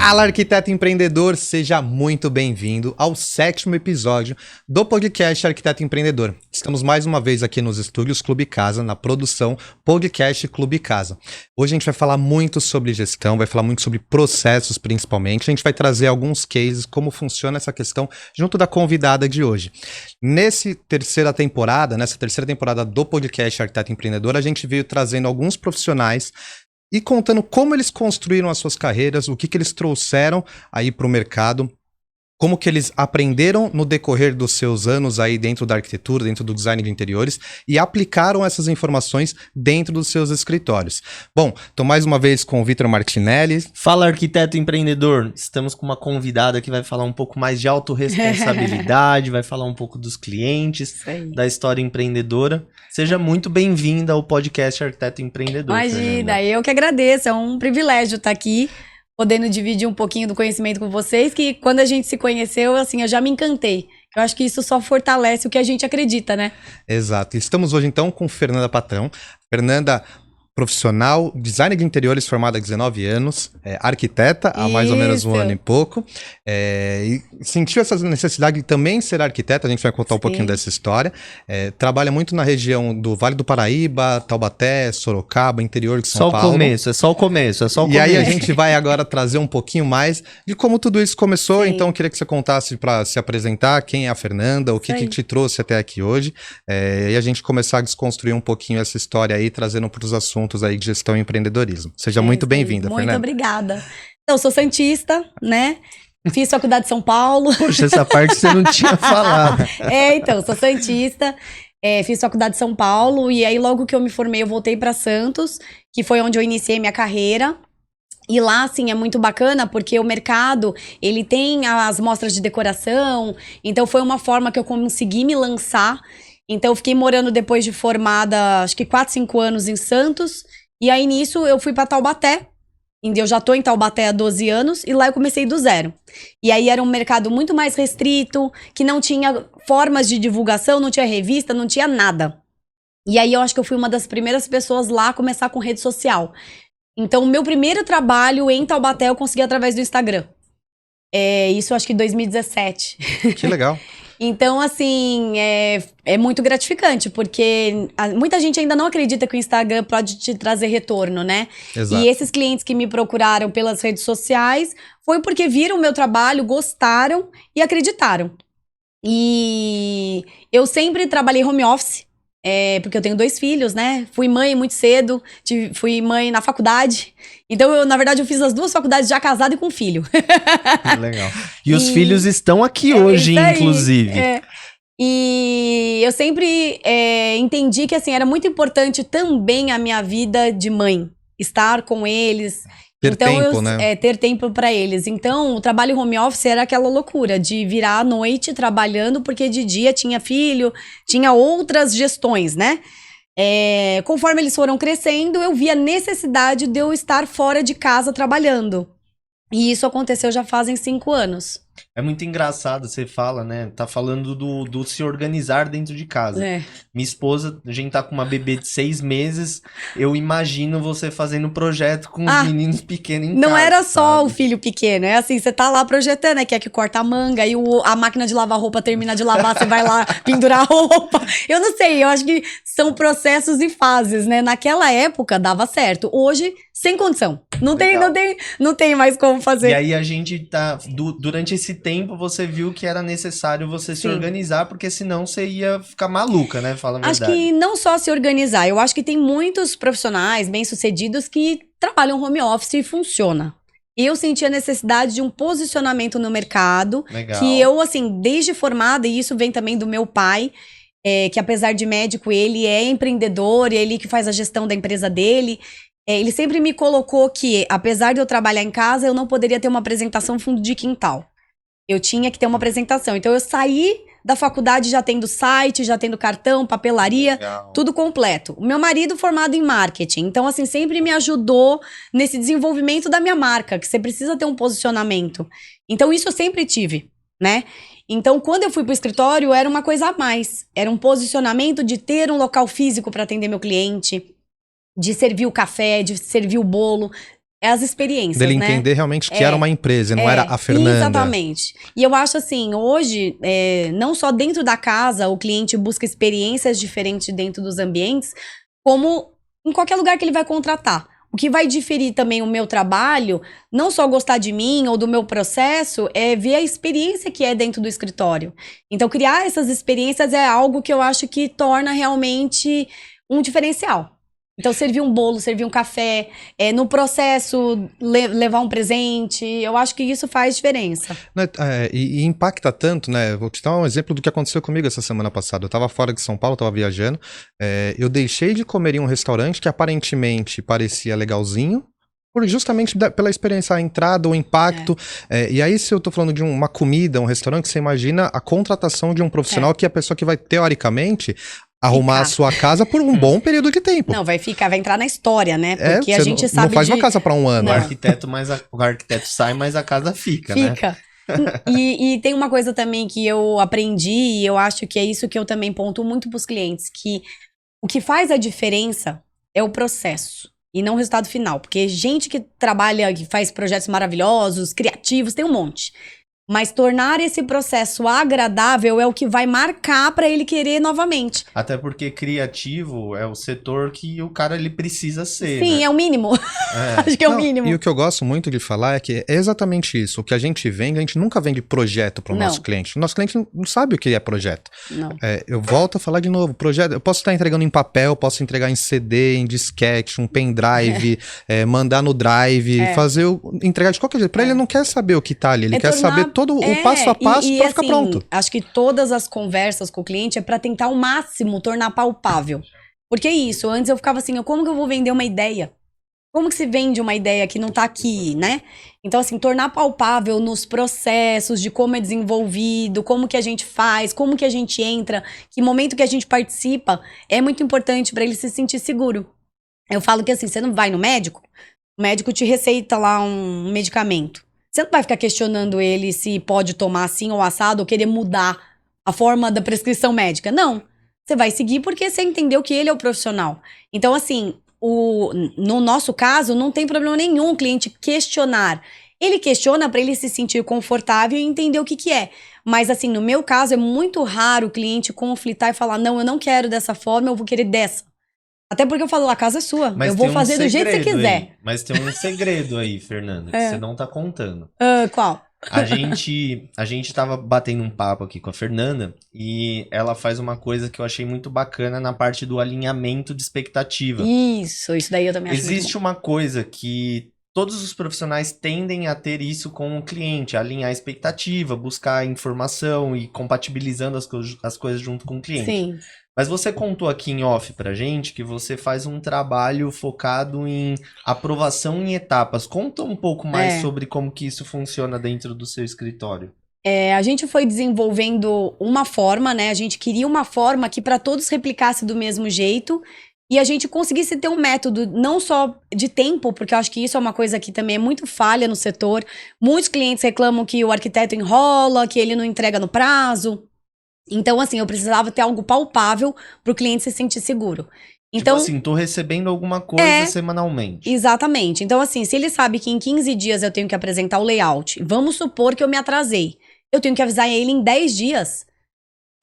Fala, arquiteto empreendedor, seja muito bem-vindo ao 7º episódio do podcast Arquiteto Empreendedor. Estamos mais uma vez aqui nos estúdios Clube Casa, na produção Podcast Clube Casa. Hoje a gente vai falar muito sobre gestão, vai falar muito sobre processos principalmente. A gente vai trazer alguns cases, como funciona essa questão, junto da convidada de hoje. Nessa terceira temporada do podcast Arquiteto Empreendedor, a gente veio trazendo alguns profissionais e contando como eles construíram as suas carreiras, o que eles trouxeram aí para o mercado, como que eles aprenderam no decorrer dos seus anos aí dentro da arquitetura, dentro do design de interiores e aplicaram essas informações dentro dos seus escritórios. Bom, estou mais uma vez com o Vitor Martinelli. Fala, arquiteto empreendedor. Estamos com uma convidada que vai falar um pouco mais de autorresponsabilidade, vai falar um pouco dos clientes, da história empreendedora. Seja muito bem-vinda ao podcast Arquiteto Empreendedor. Imagina, Fernanda. eu que agradeço, é um privilégio estar aqui, podendo dividir um pouquinho do conhecimento com vocês, que quando a gente se conheceu, assim, eu já me encantei. Eu acho que isso só fortalece o que a gente acredita, né? Exato. Estamos hoje, então, com Fernanda Patrão. Fernanda, profissional, designer de interiores, formada há 19 anos, arquiteta há mais ou menos um ano e pouco. E sentiu essa necessidade de também ser arquiteta, a gente vai contar um pouquinho dessa história. Trabalha muito na região do Vale do Paraíba, Taubaté, Sorocaba, interior de São Paulo. É só o começo. E aí a gente vai agora trazer um pouquinho mais de como tudo isso começou. Então eu queria que você contasse para se apresentar, quem é a Fernanda, o que te trouxe até aqui hoje. E a gente começar a desconstruir um pouquinho essa história aí, trazendo para os assuntos aí de gestão e empreendedores. Seja muito bem-vinda, Fernanda. Muito obrigada. Eu sou santista, né? Fiz faculdade de São Paulo. Poxa, essa parte você não tinha falado. Então, sou santista. Fiz faculdade de São Paulo e aí logo que eu me formei eu voltei para Santos, que foi onde eu iniciei minha carreira. E lá, assim, é muito bacana porque o mercado, ele tem as mostras de decoração, então foi uma forma que eu consegui me lançar. Então eu fiquei morando depois de formada, acho que 4, 5 anos em Santos, e aí nisso eu fui para Taubaté. Eu já tô em Taubaté há 12 anos e lá eu comecei do zero. E aí era um mercado muito mais restrito, que não tinha formas de divulgação, não tinha revista, não tinha nada. E aí eu acho que eu fui uma das primeiras pessoas lá a começar com rede social. Então o meu primeiro trabalho em Taubaté eu consegui através do Instagram. Isso eu acho que em 2017. Que legal. Então, assim, é muito gratificante, porque muita gente ainda não acredita que o Instagram pode te trazer retorno, né? Exato. E esses clientes que me procuraram pelas redes sociais foi porque viram o meu trabalho, gostaram e acreditaram. E eu sempre trabalhei home office, porque eu tenho 2 filhos, né? Fui mãe muito cedo, fui mãe na faculdade. Então, na verdade, eu fiz as 2 faculdades já casada e com filho. Legal. E os filhos estão aqui hoje, inclusive. E eu sempre entendi que, assim, era muito importante também a minha vida de mãe. Estar com eles. Ter tempo, né? Ter tempo para eles. Então, o trabalho home office era aquela loucura de virar à noite trabalhando, porque de dia tinha filho, tinha outras gestões, né? Conforme eles foram crescendo, eu vi a necessidade de eu estar fora de casa trabalhando. E isso aconteceu já fazem 5 anos. É muito engraçado, você fala, né? Tá falando do se organizar dentro de casa. Minha esposa, a gente tá com uma bebê de 6 meses, eu imagino você fazendo projeto com os meninos pequenos em casa. Não era só sabe? o filho pequeno, é assim, você tá lá projetando, né? Que é que corta a manga, aí a máquina de lavar roupa termina de lavar, você vai lá pendurar a roupa. Eu não sei, eu acho que são processos e fases, né? Naquela época dava certo, hoje, sem condição. Não tem mais como fazer. E aí a gente tá, durante esse tempo você viu que era necessário você se organizar, porque senão você ia ficar maluca, né? Fala a verdade. Acho que não só se organizar, eu acho que tem muitos profissionais bem-sucedidos que trabalham home office e funciona. Eu senti a necessidade de um posicionamento no mercado, que eu, assim, desde formada, e isso vem também do meu pai, que apesar de médico, ele é empreendedor, ele que faz a gestão da empresa dele. Ele sempre me colocou que, apesar de eu trabalhar em casa, eu não poderia ter uma apresentação fundo de quintal. Eu tinha que ter uma apresentação. Então, eu saí da faculdade já tendo site, já tendo cartão, papelaria, tudo completo. O meu marido formado em marketing. Então, assim, sempre me ajudou nesse desenvolvimento da minha marca, que você precisa ter um posicionamento. Então, isso eu sempre tive, né? Então, quando eu fui pro escritório, era uma coisa a mais. Era um posicionamento de ter um local físico para atender meu cliente, de servir o café, de servir o bolo, É as experiências, dele né? entender realmente que era uma empresa, não era a Fernanda. Exatamente. E eu acho assim, hoje, não só dentro da casa, o cliente busca experiências diferentes dentro dos ambientes, como em qualquer lugar que ele vai contratar. O que vai diferir também o meu trabalho, não só gostar de mim ou do meu processo, é ver a experiência que é dentro do escritório. Então, criar essas experiências é algo que eu acho que torna realmente um diferencial. Então, servir um bolo, servir um café, no processo, levar um presente, eu acho que isso faz diferença. E impacta tanto, né? Vou te dar um exemplo do que aconteceu comigo essa semana passada. Eu tava fora de São Paulo, tava viajando, eu deixei de comer em um restaurante que aparentemente parecia legalzinho, justamente pela experiência, a entrada, o impacto. E aí, se eu tô falando de uma comida, um restaurante, você imagina a contratação de um profissional que é a pessoa que vai, teoricamente, arrumar a sua casa por um bom período de tempo. Não, vai entrar na história, né? Porque a gente sabe. Não faz uma casa para um ano. O arquiteto sai, mas a casa fica, né? Fica. E tem uma coisa também que eu aprendi, e eu acho que é isso que eu também pontuo muito pros clientes, que o que faz a diferença é o processo e não o resultado final. Porque gente que trabalha, que faz projetos maravilhosos, criativos, tem um monte. Mas tornar esse processo agradável é o que vai marcar para ele querer novamente. Até porque criativo é o setor que o cara ele precisa ser. Sim, né? É o mínimo. Acho que é o mínimo. E o que eu gosto muito de falar é que é exatamente isso. O que a gente vende, a gente nunca vende projeto para o nosso cliente. O nosso cliente não sabe o que é projeto. Não. Eu volto a falar de novo. Projeto, eu posso estar entregando em papel, posso entregar em CD, em disquete, um pendrive, mandar no drive, entregar de qualquer jeito. Para ele não quer saber o que tá ali, ele quer saber todo o passo a passo para ficar pronto. Acho que todas as conversas com o cliente é para tentar ao máximo tornar palpável. Porque é isso, antes eu ficava assim, como que eu vou vender uma ideia? Como que se vende uma ideia que não tá aqui, né? Então, assim, tornar palpável nos processos de como é desenvolvido, como que a gente faz, como que a gente entra, que momento que a gente participa, é muito importante para ele se sentir seguro. Eu falo que assim, você não vai no médico, o médico te receita lá um medicamento. Você não vai ficar questionando ele se pode tomar assim ou assado ou querer mudar a forma da prescrição médica. Não. Você vai seguir porque você entendeu que ele é o profissional. Então, assim, no nosso caso, não tem problema nenhum o cliente questionar. Ele questiona para ele se sentir confortável e entender o que é. Mas, assim, no meu caso, é muito raro o cliente conflitar e falar, não, eu não quero dessa forma, eu vou querer dessa. Até porque eu falo, a casa é sua. Eu vou fazer do jeito que você quiser. Aí. Mas tem um segredo aí, Fernanda, que você não tá contando. Qual? A gente tava batendo um papo aqui com a Fernanda e ela faz uma coisa que eu achei muito bacana na parte do alinhamento de expectativa. Isso daí eu também acho Existe uma coisa que todos os profissionais tendem a ter isso com o cliente, alinhar a expectativa, buscar informação e compatibilizando as coisas junto com o cliente. Sim. Mas você contou aqui em off pra gente que você faz um trabalho focado em aprovação em etapas. Conta um pouco mais sobre como que isso funciona dentro do seu escritório. A gente foi desenvolvendo uma forma, né? A gente queria uma forma que para todos replicasse do mesmo jeito e a gente conseguisse ter um método não só de tempo, porque eu acho que isso é uma coisa que também é muito falha no setor. Muitos clientes reclamam que o arquiteto enrola, que ele não entrega no prazo. Então, assim, eu precisava ter algo palpável para o cliente se sentir seguro. Então, tipo assim, tô recebendo alguma coisa semanalmente. Exatamente. Então, assim, se ele sabe que em 15 dias eu tenho que apresentar o layout, vamos supor que eu me atrasei. Eu tenho que avisar ele em 10 dias,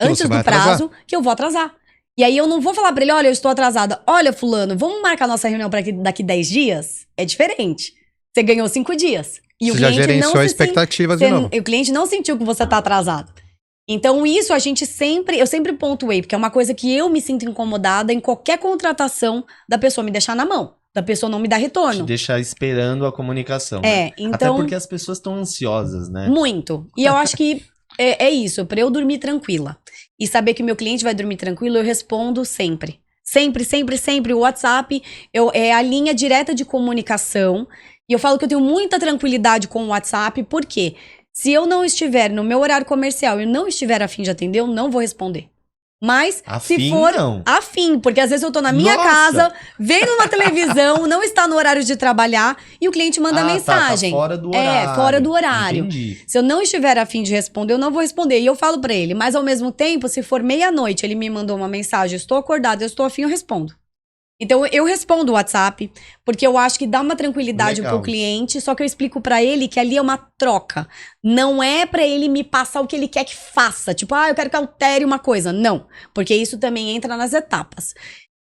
antes do prazo, que eu vou atrasar. E aí eu não vou falar para ele, olha, eu estou atrasada. Olha, fulano, vamos marcar nossa reunião para daqui 10 dias? É diferente. Você ganhou 5 dias. E você já gerenciou a expectativa de novo. O cliente não sentiu que você tá atrasado. Então, isso eu sempre pontuei, porque é uma coisa que eu me sinto incomodada em qualquer contratação da pessoa me deixar na mão, da pessoa não me dar retorno. Te deixar esperando a comunicação. Então... Até porque as pessoas estão ansiosas, né? Muito. E eu acho que é isso, pra eu dormir tranquila. E saber que o meu cliente vai dormir tranquilo, eu respondo sempre. Sempre, sempre, sempre. O WhatsApp é a linha direta de comunicação. E eu falo que eu tenho muita tranquilidade com o WhatsApp, por quê? Se eu não estiver no meu horário comercial e não estiver a fim de atender, eu não vou responder. Mas, se for afim, porque às vezes eu tô na minha casa, vendo na televisão, não está no horário de trabalhar, e o cliente manda mensagem. Tá fora do horário. Fora do horário. Entendi. Se eu não estiver a fim de responder, eu não vou responder. E eu falo pra ele, mas ao mesmo tempo, se for meia-noite, ele me mandou uma mensagem, eu estou acordado, eu estou afim, eu respondo. Então, eu respondo o WhatsApp, porque eu acho que dá uma tranquilidade pro cliente, só que eu explico pra ele que ali é uma troca. Não é pra ele me passar o que ele quer que faça. Tipo, eu quero que altere uma coisa. Não, porque isso também entra nas etapas.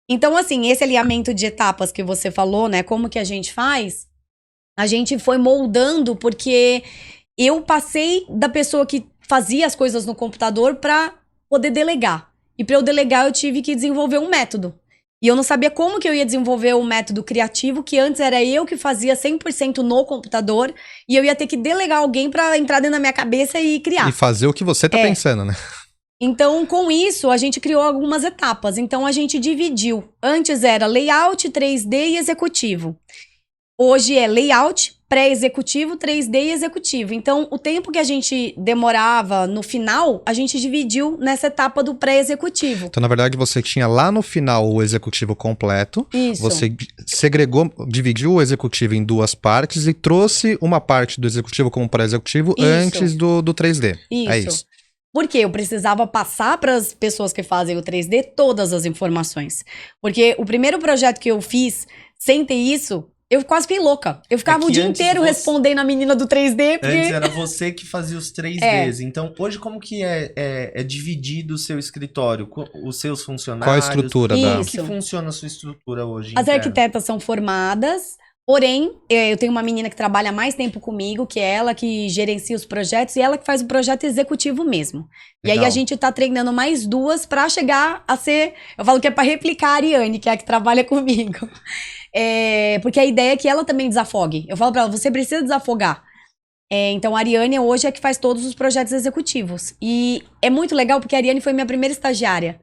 Então, assim, esse alinhamento de etapas que você falou, né? Como que a gente faz? A gente foi moldando, porque eu passei da pessoa que fazia as coisas no computador pra poder delegar. E pra eu delegar, eu tive que desenvolver um método. E eu não sabia como que eu ia desenvolver o método criativo, que antes era eu que fazia 100% no computador, e eu ia ter que delegar alguém pra entrar dentro da minha cabeça e criar. E fazer o que você tá pensando, né? Então, com isso, a gente criou algumas etapas. Então, a gente dividiu. Antes era layout, 3D e executivo. Hoje é layout, pré-executivo, 3D e executivo. Então, o tempo que a gente demorava no final, a gente dividiu nessa etapa do pré-executivo. Então, na verdade, você tinha lá no final o executivo completo. Isso. Você segregou, dividiu o executivo em 2 partes e trouxe uma parte do executivo como pré-executivo antes do 3D. Isso. É isso. Porque eu precisava passar para as pessoas que fazem o 3D todas as informações. Porque o primeiro projeto que eu fiz, sem ter isso, eu quase fiquei louca. Eu ficava o dia inteiro respondendo a menina do 3D. Porque... Antes era você que fazia os 3Ds. Então, hoje como que é dividido o seu escritório? Os seus funcionários? Qual a estrutura? Como que funciona a sua estrutura hoje? As arquitetas são formadas, porém, eu tenho uma menina que trabalha mais tempo comigo, que é ela que gerencia os projetos e ela que faz o projeto executivo mesmo. Legal. E aí a gente tá treinando mais 2 pra chegar a ser... Eu falo que é pra replicar a Ariane, que é a que trabalha comigo. Porque a ideia é que ela também desafogue. Eu falo pra ela, você precisa desafogar. Então, a Ariane hoje é que faz todos os projetos executivos. E é muito legal porque a Ariane foi minha primeira estagiária.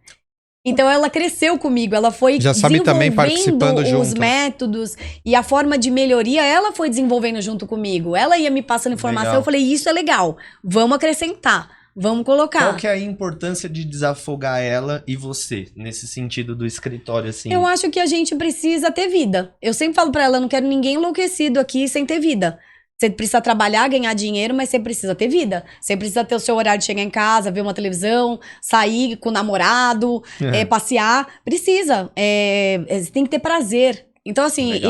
Então, ela cresceu comigo, ela foi desenvolvendo os métodos e a forma de melhoria, ela foi desenvolvendo junto comigo. Ela ia me passando informação, eu falei, isso é legal, vamos acrescentar. Vamos colocar. Qual que é a importância de desafogar ela e você, nesse sentido do escritório, assim? Eu acho que a gente precisa ter vida. Eu sempre falo pra ela, eu não quero ninguém enlouquecido aqui sem ter vida. Você precisa trabalhar, ganhar dinheiro, mas você precisa ter vida. Você precisa ter o seu horário de chegar em casa, ver uma televisão, sair com o namorado, passear. Precisa. Você tem que ter prazer. Então, assim,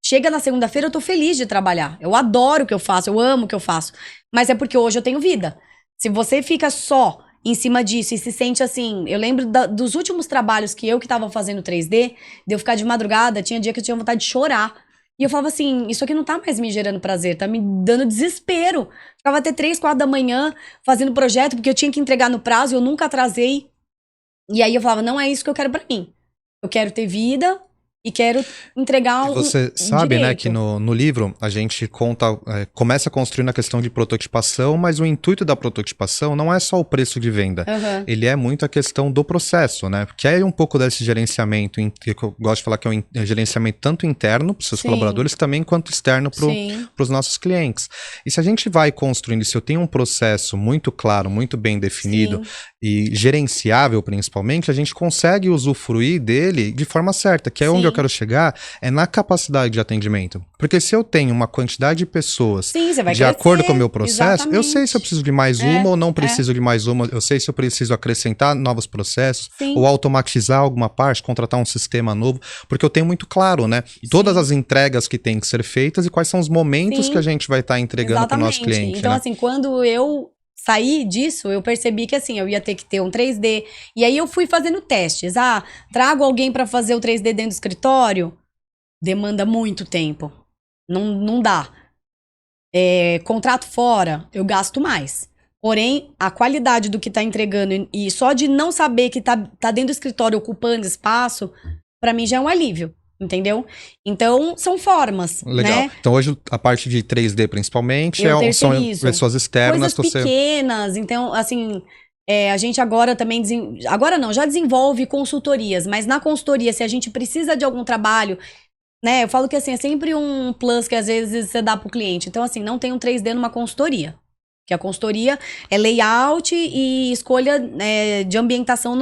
chega na segunda-feira, eu tô feliz de trabalhar. Eu adoro o que eu faço, eu amo o que eu faço. Mas é porque hoje eu tenho vida. Se você fica só em cima disso e se sente assim... Eu lembro dos últimos trabalhos que tava fazendo 3D, de eu ficar de madrugada, tinha dia que eu tinha vontade de chorar. E eu falava assim, isso aqui não tá mais me gerando prazer, tá me dando desespero. Ficava até 3, 4 da manhã fazendo projeto, porque eu tinha que entregar no prazo, eu nunca atrasei. E aí eu falava, não é isso que eu quero pra mim. Eu quero ter vida... E quero entregar Você sabe, direito. Né, que no livro a gente começa construindo a questão de prototipação, mas o intuito da prototipação não é só o preço de venda. Ele é muito a questão do processo, né? Porque é um pouco desse gerenciamento, que eu gosto de falar que é um gerenciamento tanto interno para os seus colaboradores, também quanto externo para os nossos clientes. E se a gente vai construindo, se eu tenho um processo muito claro, muito bem definido e gerenciável principalmente, a gente consegue usufruir dele de forma certa, que é onde eu quero chegar, é na capacidade de atendimento. Porque se eu tenho uma quantidade de pessoas de acordo com o meu processo, eu sei se eu preciso de mais uma ou não preciso de mais uma, eu sei se eu preciso acrescentar novos processos, ou automatizar alguma parte, contratar um sistema novo, porque eu tenho muito claro, né? Todas as entregas que têm que ser feitas e quais são os momentos que a gente vai estar entregando para o nosso cliente. Então, né? assim, quando eu saí disso, eu percebi que assim, eu ia ter que ter um 3D. E aí eu fui fazendo testes. Trago alguém para fazer o 3D dentro do escritório? Demanda muito tempo. Não dá. Contrato fora, eu gasto mais. Porém, a qualidade do que tá entregando e só de não saber que tá dentro do escritório ocupando espaço, para mim já é um alívio. Entendeu? Então, são formas, legal. Né? Então, hoje, a parte de 3D, principalmente, são pessoas externas. Coisas pequenas. Então, assim, a gente agora também... Agora não, já desenvolve consultorias. Mas na consultoria, se a gente precisa de algum trabalho... né? Eu falo que, assim, é sempre um plus que, às vezes, você dá pro cliente. Então, assim, não tem um 3D numa consultoria. Que a consultoria é layout e escolha de ambientação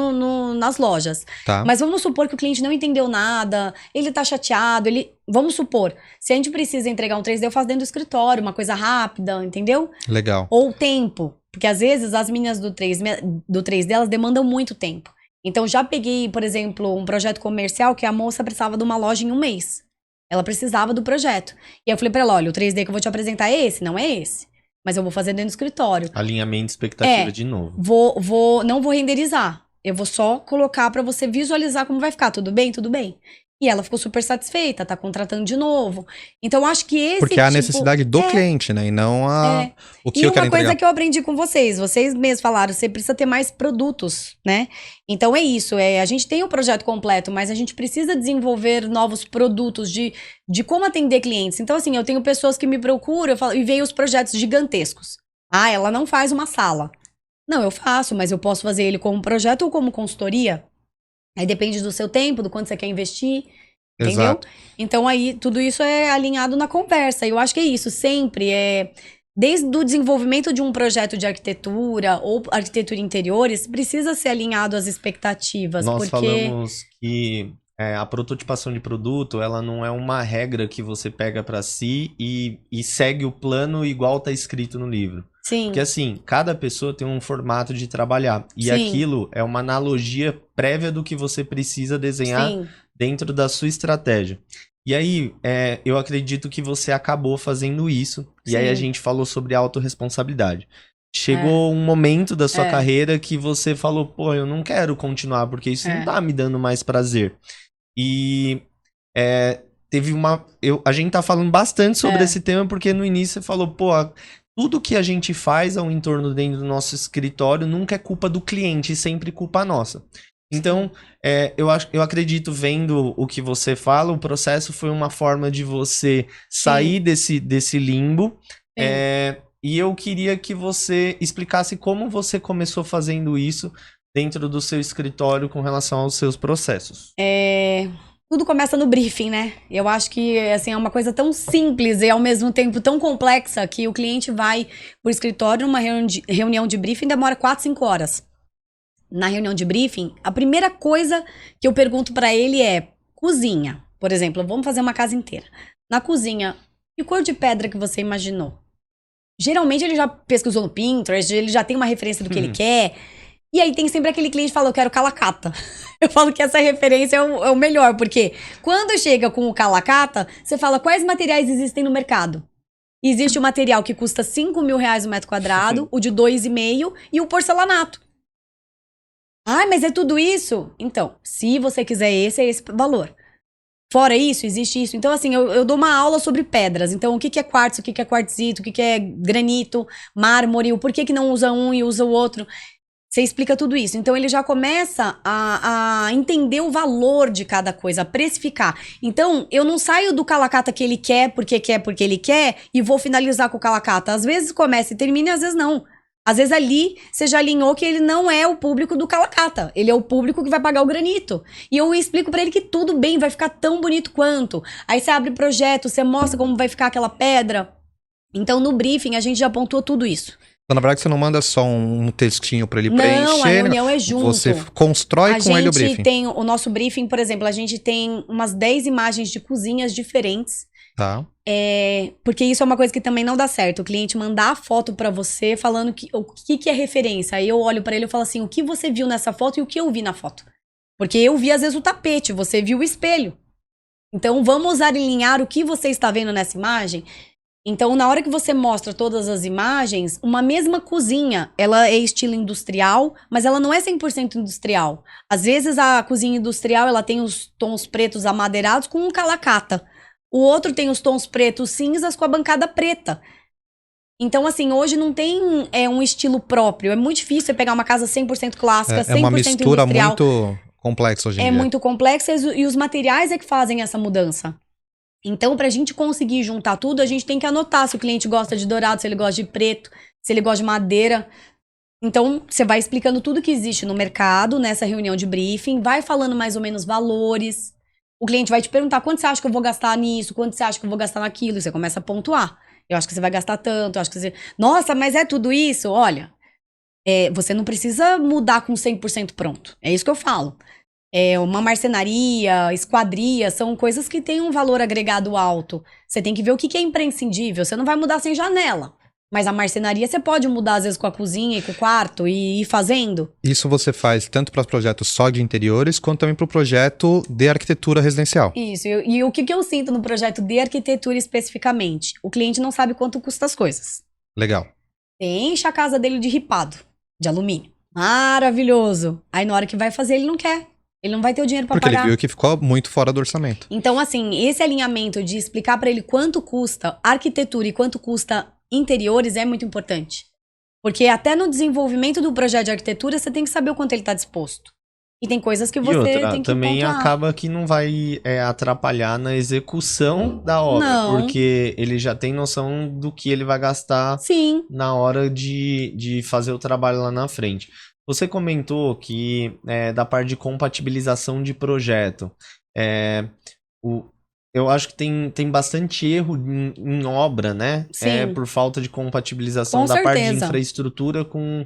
nas lojas. Mas vamos supor que o cliente não entendeu nada, ele tá chateado, vamos supor, se a gente precisa entregar um 3D, eu faço dentro do escritório, uma coisa rápida, entendeu? Legal. Ou tempo, porque às vezes as meninas do 3D, elas demandam muito tempo. Então, já peguei, por exemplo, um projeto comercial que a moça precisava de uma loja em um mês. Ela precisava do projeto. E eu falei pra ela, olha, o 3D que eu vou te apresentar é esse, não é esse. Mas eu vou fazer dentro do escritório. Alinhamento de expectativa de novo. Não vou renderizar. Eu vou só colocar pra você visualizar como vai ficar. Tudo bem? Tudo bem. E ela ficou super satisfeita, tá contratando de novo. Então, eu acho que esse Porque é a necessidade do cliente, né? E não o que eu quero entregar. E uma coisa que eu aprendi com vocês mesmos falaram, você precisa ter mais produtos, né? Então, é isso. A gente tem o projeto completo, mas a gente precisa desenvolver novos produtos de como atender clientes. Então, assim, eu tenho pessoas que me procuram e veem os projetos gigantescos. Ah, ela não faz uma sala. Não, eu faço, mas eu posso fazer ele como projeto ou como consultoria. Aí depende do seu tempo, do quanto você quer investir, entendeu? Exato. Então aí tudo isso é alinhado na conversa. Eu acho que é isso, sempre desde o desenvolvimento de um projeto de arquitetura ou arquitetura interiores, precisa ser alinhado às expectativas. Nós falamos que a prototipação de produto, ela não é uma regra que você pega para si e segue o plano igual tá escrito no livro. Sim. Porque assim, cada pessoa tem um formato de trabalhar. E aquilo é uma analogia prévia do que você precisa desenhar dentro da sua estratégia. E aí, eu acredito que você acabou fazendo isso. E aí a gente falou sobre autorresponsabilidade. Chegou um momento da sua carreira que você falou, pô, eu não quero continuar, porque isso não tá me dando mais prazer. E teve a gente tá falando bastante sobre esse tema, porque no início você falou, pô, tudo que a gente faz ao entorno dentro do nosso escritório nunca é culpa do cliente, sempre culpa nossa. Então, eu acredito, vendo o que você fala, o processo foi uma forma de você sair desse limbo. E eu queria que você explicasse como você começou fazendo isso dentro do seu escritório com relação aos seus processos. Tudo começa no briefing, né? Eu acho que assim, é uma coisa tão simples e ao mesmo tempo tão complexa que o cliente vai pro escritório numa reunião de briefing, demora 4, 5 horas. Na reunião de briefing, a primeira coisa que eu pergunto pra ele é cozinha. Por exemplo, vamos fazer uma casa inteira. Na cozinha, que cor de pedra que você imaginou? Geralmente ele já pesquisou no Pinterest, ele já tem uma referência do que ele quer. E aí tem sempre aquele cliente que fala, eu quero calacata. Eu falo que essa referência é o melhor, porque quando chega com o calacata, você fala quais materiais existem no mercado. Existe o material que custa 5 mil reais o metro quadrado, o de 2,5 e o porcelanato. Ah, mas é tudo isso? Então, se você quiser esse, é esse valor. Fora isso, existe isso. Então, assim, eu dou uma aula sobre pedras. Então, o que é quartzo, o que é quartzito, o que é granito, mármore, o porquê que não usa um e usa o outro. Você explica tudo isso. Então, ele já começa a entender o valor de cada coisa, a precificar. Então, eu não saio do calacata que ele quer, porque ele quer, e vou finalizar com o calacata. Às vezes começa e termina, e às vezes não. Às vezes ali, você já alinhou que ele não é o público do calacata. Ele é o público que vai pagar o granito. E eu explico pra ele que tudo bem, vai ficar tão bonito quanto. Aí você abre projeto, você mostra como vai ficar aquela pedra. Então, no briefing, a gente já pontuou tudo isso. Então, na verdade, você não manda só um textinho pra ele preencher. Não, a reunião é junto. Você constrói com ele o briefing. A gente tem o nosso briefing, por exemplo, a gente tem umas 10 imagens de cozinhas diferentes. Tá. Porque isso é uma coisa que também não dá certo. O cliente mandar a foto pra você falando o que é referência. Aí eu olho pra ele e falo assim, o que você viu nessa foto e o que eu vi na foto. Porque eu vi, às vezes, o tapete, você viu o espelho. Então, vamos alinhar o que você está vendo nessa imagem. Então, na hora que você mostra todas as imagens, uma mesma cozinha, ela é estilo industrial, mas ela não é 100% industrial. Às vezes, a cozinha industrial, ela tem os tons pretos amadeirados com um calacata. O outro tem os tons pretos cinzas com a bancada preta. Então, assim, hoje não tem um estilo próprio. É muito difícil você pegar uma casa 100% clássica, 100% industrial. É uma mistura muito complexa hoje em dia. É muito complexa e os materiais é que fazem essa mudança. Então, pra gente conseguir juntar tudo, a gente tem que anotar se o cliente gosta de dourado, se ele gosta de preto, se ele gosta de madeira. Então, você vai explicando tudo que existe no mercado, nessa reunião de briefing, vai falando mais ou menos valores. O cliente vai te perguntar, quanto você acha que eu vou gastar nisso? Quanto você acha que eu vou gastar naquilo? E você começa a pontuar. Eu acho que você vai gastar tanto, eu acho que você... Nossa, mas é tudo isso? Olha, você não precisa mudar com 100% pronto. É isso que eu falo. Uma marcenaria, esquadria, são coisas que têm um valor agregado alto. Você tem que ver o que é imprescindível. Você não vai mudar sem janela, Mas a marcenaria você pode mudar, às vezes, com a cozinha e com o quarto e ir fazendo. Isso você faz tanto para projetos só de interiores, quanto também para o projeto de arquitetura residencial. Isso. E o que eu sinto no projeto de arquitetura especificamente? O cliente não sabe quanto custa as coisas. Legal. Enche a casa dele de ripado, de alumínio. Maravilhoso. Aí na hora que vai fazer, ele não quer. Ele não vai ter o dinheiro para pagar. Porque ele viu que ficou muito fora do orçamento. Então, assim, esse alinhamento de explicar para ele quanto custa arquitetura e quanto custa interiores é muito importante. Porque até no desenvolvimento do projeto de arquitetura, você tem que saber o quanto ele está disposto. E tem coisas que você tem que também pontuar. acaba que não vai atrapalhar na execução da obra. Não. Porque ele já tem noção do que ele vai gastar Sim. na hora de fazer o trabalho lá na frente. Você comentou que da parte de compatibilização de projeto, eu acho que tem bastante erro em obra, né? Sim. Por falta de compatibilização Com da parte de certeza. infraestrutura com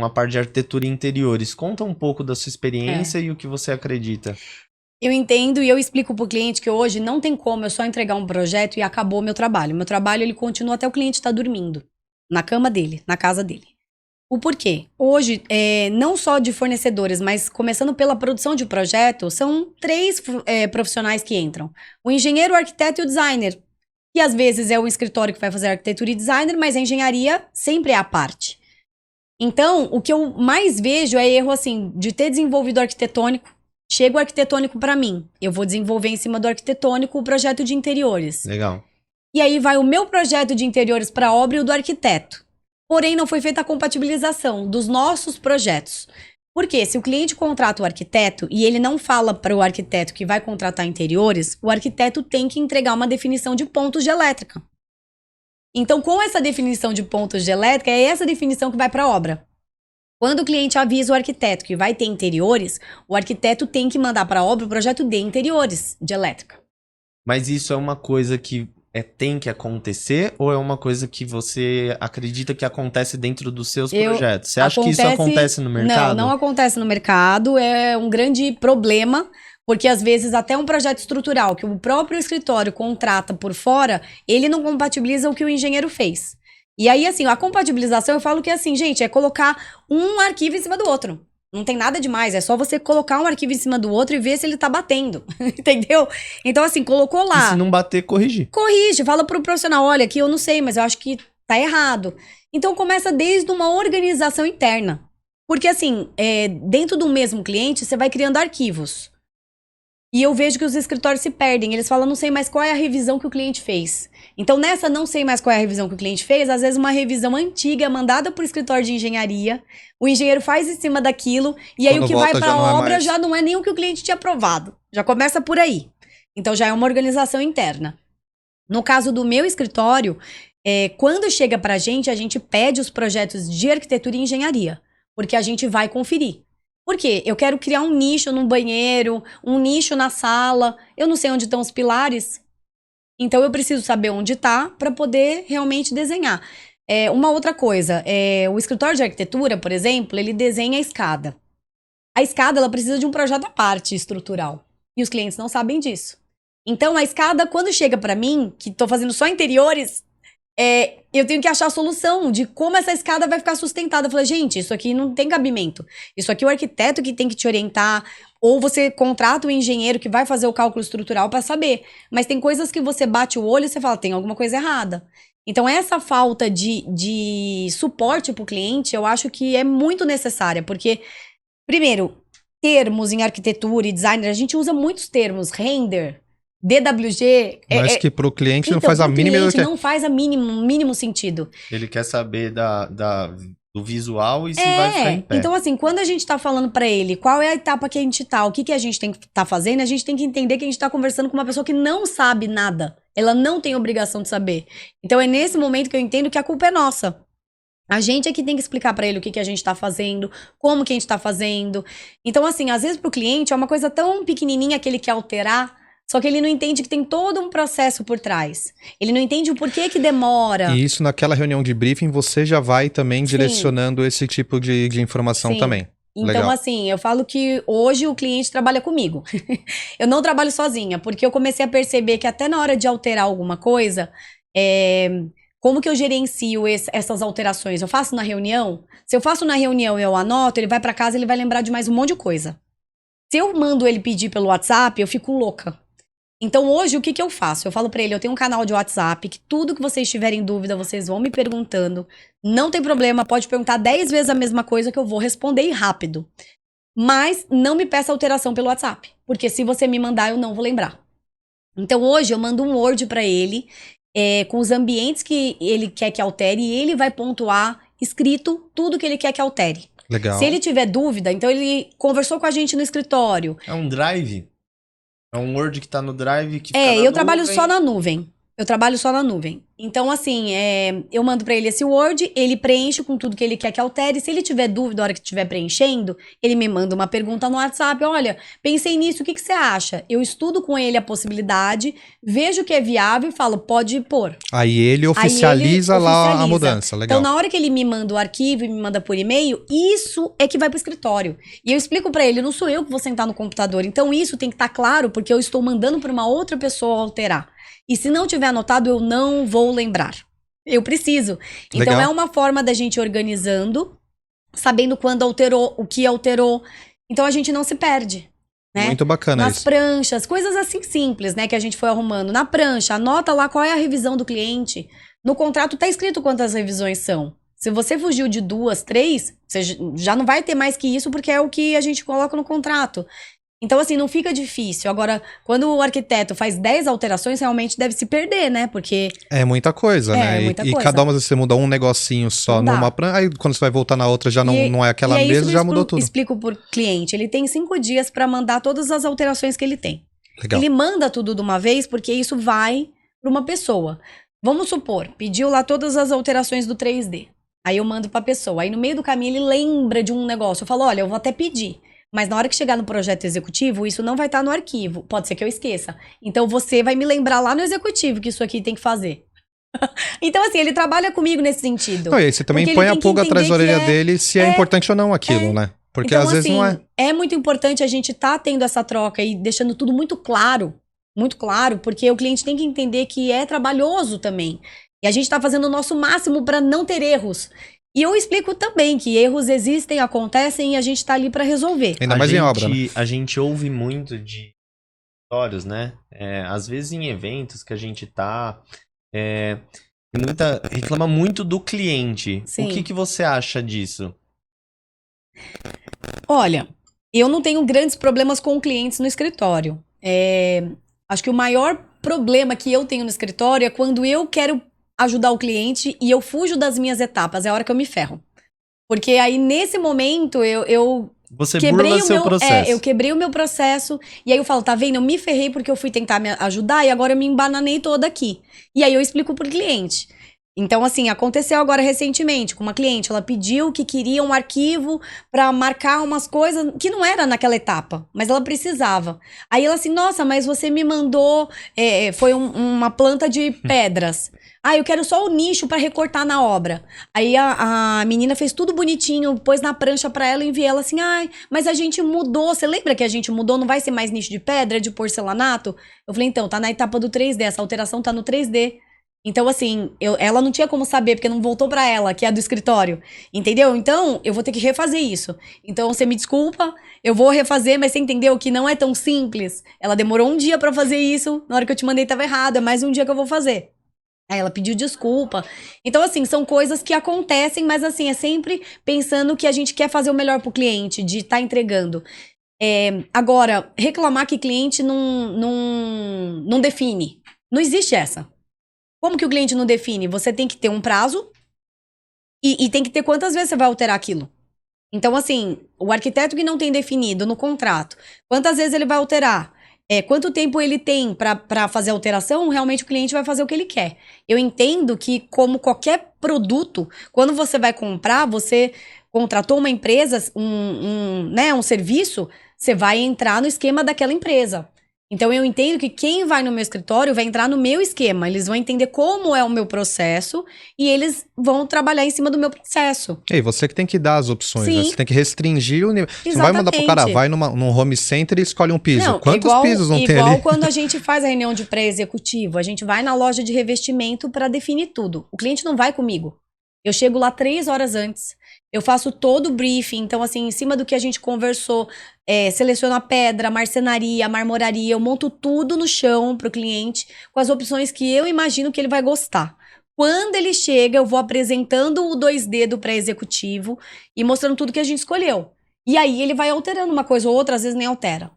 a parte de arquitetura e interiores. Conta um pouco da sua experiência e o que você acredita. Eu entendo e eu explico para o cliente que hoje não tem como eu só entregar um projeto e acabou o meu trabalho. Meu trabalho, ele continua até o cliente estar dormindo. Na cama dele, na casa dele. O porquê? Hoje, não só de fornecedores, mas começando pela produção de projeto, são 3 profissionais que entram. O engenheiro, o arquiteto e o designer. Que às vezes é o escritório que vai fazer arquitetura e designer, mas a engenharia sempre é a parte. Então, o que eu mais vejo é erro, assim, de ter desenvolvido o arquitetônico. Chega o arquitetônico para mim. Eu vou desenvolver em cima do arquitetônico o projeto de interiores. Legal. E aí vai o meu projeto de interiores para a obra e o do arquiteto. Porém, não foi feita a compatibilização dos nossos projetos. Porque se o cliente contrata o arquiteto e ele não fala para o arquiteto que vai contratar interiores, o arquiteto tem que entregar uma definição de pontos de elétrica. Então, com essa definição de pontos de elétrica, é essa definição que vai para a obra. Quando o cliente avisa o arquiteto que vai ter interiores, o arquiteto tem que mandar para a obra o projeto de interiores de elétrica. Mas isso é uma coisa que tem que acontecer ou é uma coisa que você acredita que acontece dentro dos seus projetos? Você acha que isso acontece no mercado? Não acontece no mercado, é um grande problema, porque às vezes até um projeto estrutural que o próprio escritório contrata por fora, ele não compatibiliza o que o engenheiro fez. E aí, assim, a compatibilização, eu falo que assim, gente, é colocar um arquivo em cima do outro. Não tem nada demais, é só você colocar um arquivo em cima do outro e ver se ele tá batendo, entendeu? Então, assim, colocou lá. E se não bater, corrigir. Corrige, fala pro profissional, olha, aqui eu não sei, mas eu acho que tá errado. Então, começa desde uma organização interna. Porque, assim, dentro do mesmo cliente, você vai criando arquivos. E eu vejo que os escritórios se perdem. Eles falam, não sei mais qual é a revisão que o cliente fez. Então, nessa não sei mais qual é a revisão que o cliente fez, às vezes uma revisão antiga mandada por escritório de engenharia, o engenheiro faz em cima daquilo, e aí o que vai para a obra já não é nem o que o cliente tinha aprovado. Já começa por aí. Então, já é uma organização interna. No caso do meu escritório, quando chega pra gente, a gente pede os projetos de arquitetura e engenharia, porque a gente vai conferir. Por quê? Eu quero criar um nicho no banheiro, um nicho na sala, eu não sei onde estão os pilares, então eu preciso saber onde está para poder realmente desenhar. Uma outra coisa, o escritório de arquitetura, por exemplo, ele desenha a escada. A escada, ela precisa de um projeto à parte estrutural, e os clientes não sabem disso. Então, a escada, quando chega para mim, que estou fazendo só interiores, eu tenho que achar a solução de como essa escada vai ficar sustentada. Eu falei, gente, isso aqui não tem cabimento. Isso aqui é o arquiteto que tem que te orientar, ou você contrata o engenheiro que vai fazer o cálculo estrutural para saber. Mas tem coisas que você bate o olho e você fala, tem alguma coisa errada. Então, essa falta de suporte para o cliente, eu acho que é muito necessária, porque, primeiro, termos em arquitetura e design, a gente usa muitos termos, render, DWG... Mas que pro cliente então, não faz a mínima... cliente não faz o mínimo sentido. Ele quer saber do visual e se vai ficar em pé. Então, assim, quando a gente tá falando pra ele qual é a etapa que a gente tá, o que a gente tem que tá fazendo, a gente tem que entender que a gente tá conversando com uma pessoa que não sabe nada. Ela não tem obrigação de saber. Então, é nesse momento que eu entendo que a culpa é nossa. A gente é que tem que explicar pra ele o que a gente tá fazendo, como que a gente tá fazendo. Então, assim, às vezes pro cliente é uma coisa tão pequenininha que ele quer alterar, só que ele não entende que tem todo um processo por trás. Ele não entende o porquê que demora. E isso, naquela reunião de briefing, você já vai também direcionando esse tipo de informação. Sim. Também. Então, legal. Assim, eu falo que hoje o cliente trabalha comigo. Eu não trabalho sozinha, porque eu comecei a perceber que até na hora de alterar alguma coisa, Como que eu gerencio essas alterações? Eu faço na reunião? Se eu faço na reunião e eu anoto, ele vai para casa e ele vai lembrar de mais um monte de coisa. Se eu mando ele pedir pelo WhatsApp, eu fico louca. Então hoje, o que eu faço? Eu falo pra ele, eu tenho um canal de WhatsApp, que tudo que vocês tiverem dúvida, vocês vão me perguntando. Não tem problema, pode perguntar 10 vezes a mesma coisa que eu vou responder rápido. Mas não me peça alteração pelo WhatsApp, porque se você me mandar, eu não vou lembrar. Então hoje eu mando um Word pra ele, com os ambientes que ele quer que altere, e ele vai pontuar escrito tudo que ele quer que altere. Legal. Se ele tiver dúvida, então ele conversou com a gente no escritório. É um Drive? É um Word que tá no Drive? Que eu trabalho só na nuvem. Eu trabalho só na nuvem. Então, assim, eu mando pra ele esse Word, ele preenche com tudo que ele quer que altere. Se ele tiver dúvida na hora que estiver preenchendo, ele me manda uma pergunta no WhatsApp. Olha, pensei nisso, o que você acha? Eu estudo com ele a possibilidade, vejo que é viável e falo, pode pôr. Aí ele oficializa lá a mudança. Legal. Então, na hora que ele me manda o arquivo e me manda por e-mail, isso é que vai pro escritório. E eu explico pra ele, não sou eu que vou sentar no computador. Então, isso tem que estar claro, porque eu estou mandando pra uma outra pessoa alterar. E se não tiver anotado, eu não vou lembrar. Eu preciso. Então, Legal. é uma forma da gente organizando, sabendo quando alterou, o que alterou. Então, a gente não se perde, né? Muito bacana Nas isso. pranchas, coisas assim simples, né? Que a gente foi arrumando. Na prancha, anota lá qual é a revisão do cliente. No contrato tá escrito quantas revisões são. Se você fugiu de 2, 3, você já não vai ter mais que isso, porque é o que a gente coloca no contrato. Então, assim, não fica difícil. Agora, quando o arquiteto faz 10 alterações, realmente deve se perder, né? Porque... É muita coisa, né? Muita coisa. E cada uma você muda um negocinho só Não numa prancha, aí quando você vai voltar na outra já não é aquela mesma, já mudou tudo. Explico por cliente. Ele tem 5 dias para mandar todas as alterações que ele tem. Legal. Ele manda tudo de uma vez, porque isso vai para uma pessoa. Vamos supor, pediu lá todas as alterações do 3D. Aí eu mando para a pessoa. Aí no meio do caminho ele lembra de um negócio. Eu falo, olha, eu vou até pedir. Mas na hora que chegar no projeto executivo, isso não vai estar no arquivo. Pode ser que eu esqueça. Então você vai me lembrar lá no executivo que isso aqui tem que fazer. Então, assim, ele trabalha comigo nesse sentido. Não, e aí você também põe a pulga atrás da orelha dele se é importante ou não aquilo, né? Porque então, às vezes não é. É muito importante a gente estar tendo essa troca e deixando tudo muito claro, porque o cliente tem que entender que é trabalhoso também. E a gente está fazendo o nosso máximo para não ter erros. E eu explico também que erros existem, acontecem e a gente tá ali para resolver. Ainda mais em obra, né? A gente ouve muito de histórias, né? Às vezes em eventos que a gente tá... reclama muito do cliente. Sim. O que você acha disso? Olha, eu não tenho grandes problemas com clientes no escritório. Acho que o maior problema que eu tenho no escritório é quando eu quero ajudar o cliente e eu fujo das minhas etapas, é a hora que eu me ferro. Porque aí, nesse momento, Você burla seu processo. Eu quebrei o meu processo, e aí eu falo, tá vendo? Eu me ferrei porque eu fui tentar me ajudar e agora eu me embananei toda aqui. E aí eu explico pro cliente. Então, assim, aconteceu agora recentemente com uma cliente, ela pediu que queria um arquivo pra marcar umas coisas que não era naquela etapa, mas ela precisava. Aí ela assim, nossa, mas você me mandou, foi uma planta de pedras. Eu quero só o nicho pra recortar na obra. Aí a menina fez tudo bonitinho, pôs na prancha pra ela e enviei ela assim, mas a gente mudou, você lembra que a gente mudou? Não vai ser mais nicho de pedra, é de porcelanato? Eu falei, então, tá na etapa do 3D, essa alteração tá no 3D. Então, assim, ela não tinha como saber, porque não voltou pra ela, que é do escritório, entendeu? Então, eu vou ter que refazer isso. Então, você me desculpa, eu vou refazer, mas você entendeu que não é tão simples? Ela demorou um dia pra fazer isso, na hora que eu te mandei tava errado, é mais um dia que eu vou fazer. Aí ela pediu desculpa. Então, assim, são coisas que acontecem, mas assim, é sempre pensando que a gente quer fazer o melhor pro cliente, de estar entregando. Agora, reclamar que cliente não define. Não existe essa. Como que o cliente não define? Você tem que ter um prazo e tem que ter quantas vezes você vai alterar aquilo. Então, assim, o arquiteto que não tem definido no contrato, quantas vezes ele vai alterar? Quanto tempo ele tem para fazer a alteração, realmente o cliente vai fazer o que ele quer. Eu entendo que, como qualquer produto, quando você vai comprar, você contratou uma empresa, um serviço, você vai entrar no esquema daquela empresa. Então, eu entendo que quem vai no meu escritório vai entrar no meu esquema. Eles vão entender como é o meu processo e eles vão trabalhar em cima do meu processo. E você que tem que dar as opções, né? Você tem que restringir o nível. Exatamente. Você vai mandar pro cara, vai num home center e escolhe um piso. Não, Quantos pisos não tem ali? Igual quando a gente faz a reunião de pré-executivo, a gente vai na loja de revestimento para definir tudo. O cliente não vai comigo. Eu chego lá 3 horas antes. Eu faço todo o briefing. Então, assim, em cima do que a gente conversou, seleciono a pedra, a marcenaria, a marmoraria, eu monto tudo no chão pro cliente, com as opções que eu imagino que ele vai gostar. Quando ele chega, eu vou apresentando o 2D do pré-executivo e mostrando tudo que a gente escolheu. E aí ele vai alterando uma coisa ou outra, às vezes nem altera.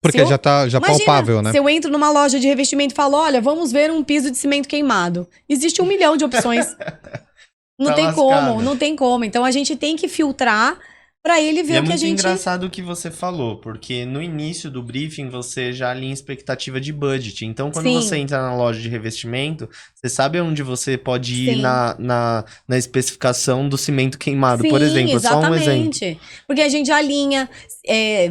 Porque já tá palpável, né? Se eu entro numa loja de revestimento e falo, olha, vamos ver um piso de cimento queimado. Existe 1 milhão de opções. Não tem como, não tem como. Então a gente tem que filtrar pra ele ver o que a gente... É muito engraçado o que você falou, porque no início do briefing você já alinha expectativa de budget. Então quando você entra na loja de revestimento, você sabe onde você pode ir na especificação do cimento queimado, por exemplo. Exatamente. Só um exemplo. Porque a gente já alinha,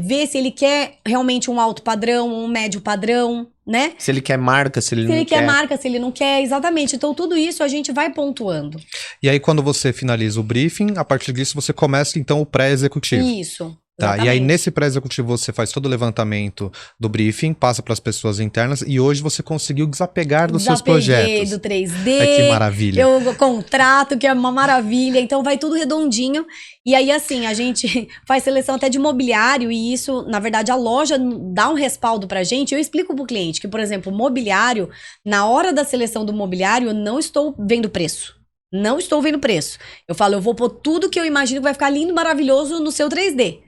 vê se ele quer realmente um alto padrão, um médio padrão, né? Se ele quer marca, se ele não quer. Se ele quer marca, se ele não quer, exatamente. Então tudo isso a gente vai pontuando. E aí quando você finaliza o briefing, a partir disso você começa então o pré-executivo. Isso. Tá, e aí nesse pré-executivo você faz todo o levantamento do briefing, passa para as pessoas internas e hoje você conseguiu desapegar dos seus projetos. Do 3D. Que maravilha. Eu contrato, que é uma maravilha. Então vai tudo redondinho. E aí assim, a gente faz seleção até de mobiliário e isso, na verdade, a loja dá um respaldo pra gente. Eu explico pro cliente que, por exemplo, mobiliário, na hora da seleção do mobiliário, eu não estou vendo preço. Não estou vendo preço. Eu falo, eu vou pôr tudo que eu imagino que vai ficar lindo, maravilhoso no seu 3D.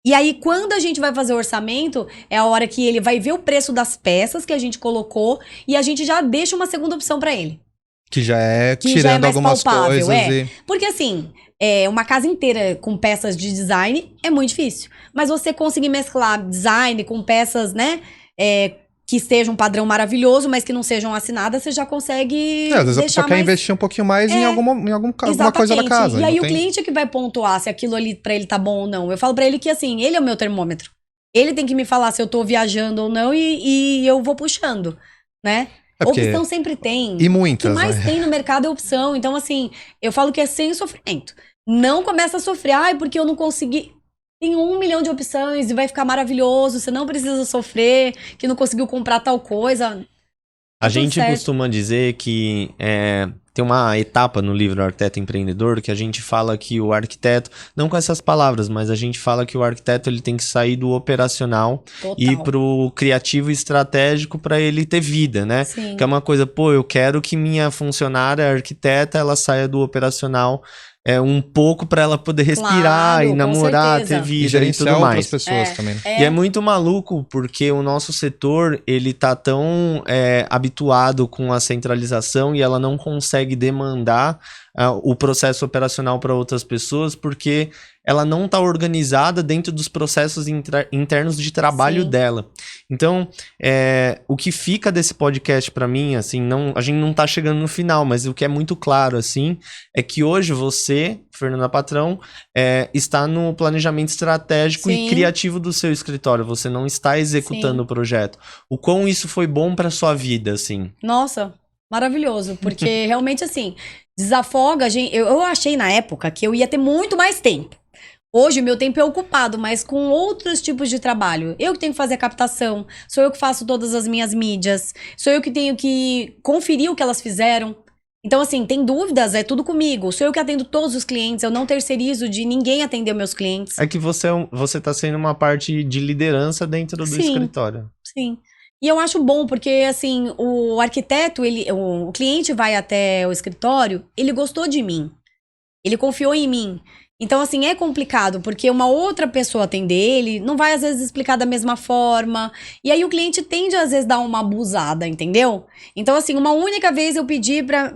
E aí, quando a gente vai fazer o orçamento, é a hora que ele vai ver o preço das peças que a gente colocou e a gente já deixa uma segunda opção pra ele. Que já é tirando algumas coisas. Porque assim, uma casa inteira com peças de design é muito difícil. Mas você conseguir mesclar design com peças, né, que estejam um padrão maravilhoso, mas que não sejam assinadas, você já consegue às vezes a pessoa quer investir um pouquinho mais em alguma coisa da casa. E aí o cliente é que vai pontuar se aquilo ali pra ele tá bom ou não. Eu falo pra ele que assim, ele é o meu termômetro. Ele tem que me falar se eu tô viajando ou não e eu vou puxando, né? Opção sempre tem. E muitas, o que mais tem no mercado é opção. Então assim, eu falo que é sem sofrimento. Não começa a sofrer, porque eu não consegui... Tem 1 milhão de opções e vai ficar maravilhoso. Você não precisa sofrer, que não conseguiu comprar tal coisa. A gente costuma dizer que tem uma etapa no livro Arquiteto Empreendedor que a gente fala que o arquiteto, não com essas palavras, mas a gente fala que o arquiteto ele tem que sair do operacional e ir pro criativo e estratégico para ele ter vida, né? Sim. Que é uma coisa, eu quero que minha funcionária arquiteta ela saia do operacional um pouco para ela poder respirar e namorar, ter vida e tudo mais. Pessoas também. E é muito maluco porque o nosso setor, ele tá tão habituado com a centralização e ela não consegue demandar o processo operacional para outras pessoas porque ela não está organizada dentro dos processos internos de trabalho dela. Então, o que fica desse podcast para mim, assim, a gente não tá chegando no final, mas o que é muito claro, assim, é que hoje você, Fernanda Patrão, está no planejamento estratégico e criativo do seu escritório. Você não está executando o projeto. O quão isso foi bom para sua vida, assim? Nossa, maravilhoso, porque realmente, assim, desafoga a gente. Eu achei na época que eu ia ter muito mais tempo. Hoje o meu tempo é ocupado, mas com outros tipos de trabalho. Eu que tenho que fazer a captação, sou eu que faço todas as minhas mídias, sou eu que tenho que conferir o que elas fizeram. Então, assim, tem dúvidas, é tudo comigo. Sou eu que atendo todos os clientes, eu não terceirizo de ninguém atender meus clientes. É que você tá sendo uma parte de liderança dentro do escritório. Sim. E eu acho bom, porque, assim, o arquiteto, o cliente vai até o escritório, ele gostou de mim. Ele confiou em mim. Então, assim, é complicado, porque uma outra pessoa atender ele, não vai, às vezes, explicar da mesma forma. E aí o cliente tende, às vezes, a dar uma abusada, entendeu? Então, assim, uma única vez eu pedi pra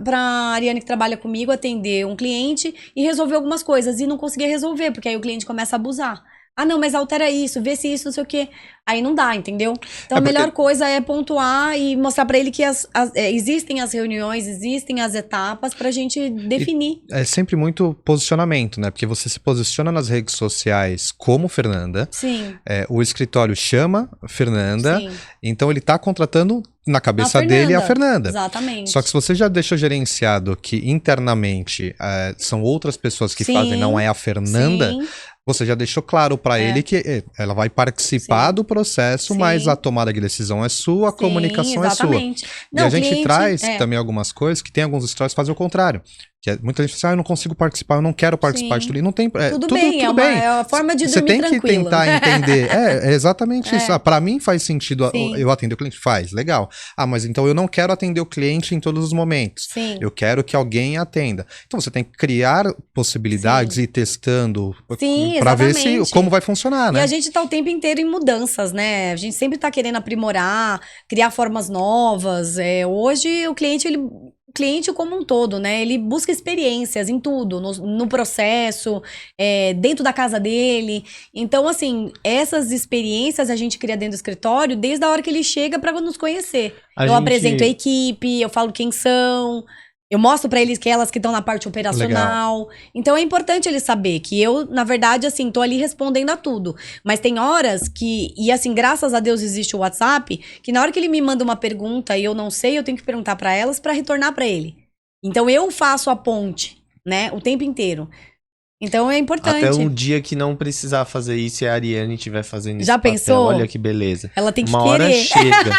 Ariane, que trabalha comigo, atender um cliente e resolver algumas coisas. E não conseguia resolver, porque aí o cliente começa a abusar. Ah, não, mas altera isso, vê se isso, não sei o quê. Aí não dá, entendeu? Então a melhor coisa é pontuar e mostrar pra ele que existem as reuniões, existem as etapas pra gente definir. É sempre muito posicionamento, né? Porque você se posiciona nas redes sociais como Fernanda. Sim. O escritório chama Fernanda. Sim. Então ele tá contratando na cabeça dele a Fernanda. Exatamente. Só que se você já deixou gerenciado que internamente são outras pessoas que fazem, não é a Fernanda... Sim. Você já deixou claro para ele que ela vai participar do processo, mas a tomada de decisão é sua, a comunicação exatamente. é sua. Não, e a gente traz também algumas coisas que tem alguns stories que fazem o contrário. Que muita gente fala, eu não consigo participar, eu não quero participar de tudo. E não tem, tudo bem. É a forma de dormir tranquilo. Você tem que tentar entender. É exatamente isso. Para mim faz sentido eu atender o cliente. Faz, legal. Mas então eu não quero atender o cliente em todos os momentos. Sim. Eu quero que alguém atenda. Então você tem que criar possibilidades e ir testando para ver como vai funcionar, né? E a gente tá o tempo inteiro em mudanças, né? A gente sempre tá querendo aprimorar, criar formas novas. Hoje o cliente como um todo, né? Ele busca experiências em tudo, no processo, dentro da casa dele. Então, assim, essas experiências a gente cria dentro do escritório desde a hora que ele chega para nos conhecer. Eu apresento a equipe, eu falo quem são, eu mostro para eles que elas que estão na parte operacional. Legal. Então é importante ele saber que eu, na verdade, assim, tô ali respondendo a tudo. Mas tem horas e assim, graças a Deus existe o WhatsApp, que na hora que ele me manda uma pergunta e eu não sei, eu tenho que perguntar para elas para retornar para ele. Então eu faço a ponte, né, o tempo inteiro. Então é importante. Até um dia que não precisar fazer isso e a Ariane estiver fazendo isso. Já pensou? Olha que beleza. Ela tem que uma querer. Hora chega.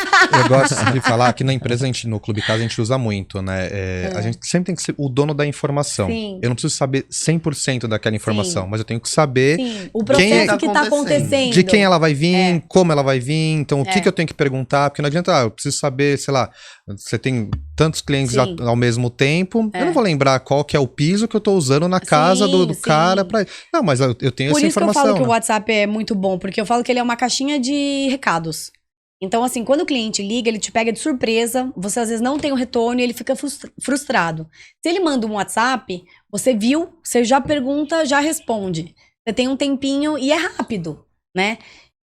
Eu gosto de falar que na empresa, no Clube Casa, a gente usa muito, né? A gente sempre tem que ser o dono da informação. Sim. Eu não preciso saber 100% daquela informação, mas eu tenho que saber o processo que tá acontecendo. De quem ela vai vir, como ela vai vir, então o que eu tenho que perguntar, porque não adianta, eu preciso saber, sei lá, você tem tantos clientes ao mesmo tempo, eu não vou lembrar qual que é o piso que eu tô usando na casa do cara pra... Não, mas eu tenho essa informação. Por isso que eu falo que o WhatsApp é muito bom, porque eu falo que ele é uma caixinha de recados. Então, assim, quando o cliente liga, ele te pega de surpresa, você às vezes não tem o retorno e ele fica frustrado. Se ele manda um WhatsApp, você viu, você já pergunta, já responde. Você tem um tempinho e é rápido, né?